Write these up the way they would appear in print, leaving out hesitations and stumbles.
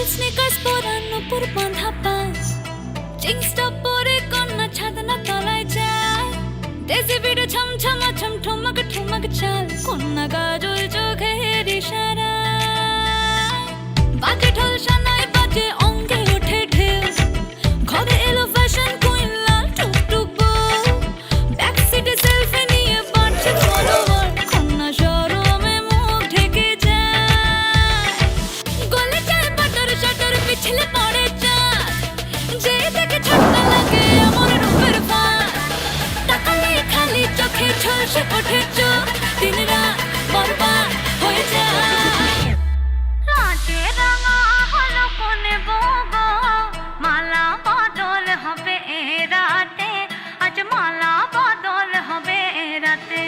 sneakers পরানো পুর বাঁধা পা জিন্স টপ পরে কন্যা ছাদনা তলায় যায় দেশে বিড়ে ছমছমা ছমঠমক ঠমক চাল কন্যা গাজল চোখের ইশারা বাজে ঢোল সানাই বাজে অঙ্গে ওঠে ঢেউ ঘরে এলো ফ্যাশন কুইন লাল টুকটুক বউ ব্যাক সিটে সেলফি নিয়ে বাড়ছে ফলোয়ার কন্যা শরমে মুখ ঢেকে যায় গলে যায় বাটার শাটার পিছলে পড়ে চাঁদ যে দেখে ঠান্ডা লাগে আমার রূপের ফাঁদ তাকালে খালি চোখে ঝলসে ওঠে চোখ দিন রাত বরবাদ হয়ে যায় লাটে রাঙা হলো কোনে বগো মালা বদল হবে এ রাতে আজ মালা বদল হবে এ রাতে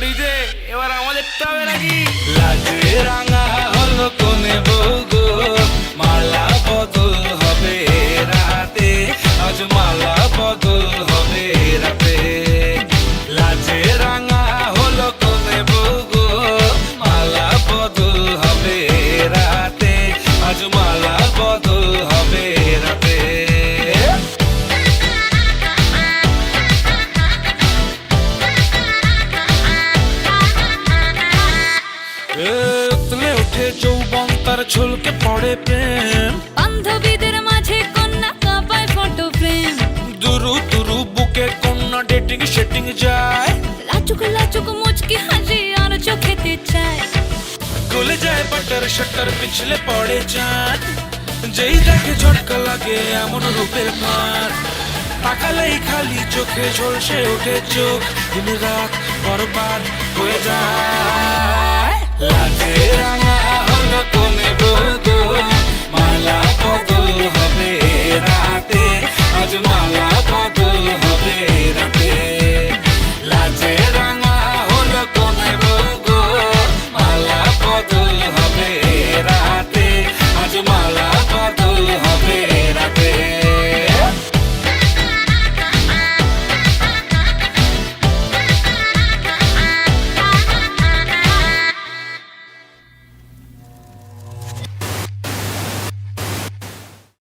ডিজে এবার আমাদেরটা হবে নাকি লাজে রাঙা হলো কোনে বউগো মালা বদল হবে রাতে আজ মালা বদল হবে রাতে লাজে রাঙা হলো কোনে বউগো মালা বদল হবে রাতে আজ মালা বদল হবে রাতে উতলে ওঠে যৌবন তার ঝুলকে পড়ে প্রেম বান্ধবীদের মাঝে কন্যা কাঁপায় ফটো ফ্রেম দুরু দুরু বুকে কন্যা ডেটিং সেটিং যায় লাচুক লাচুক মুচকি হাসি আর চোখেতে চায় গলে যায় বাটার শাটার পিছলে পড়ে চাঁদ যেই দেখে ঝটকা লাগে এমন রূপের মার তাকালেই খালি চোখে ঝলসে ওঠে চোখ দিন রাত বরবাদ হয়ে যায় লাজে রাঙা হলো কোনে বউগো মালা বদল হবে রাতে আজ মালা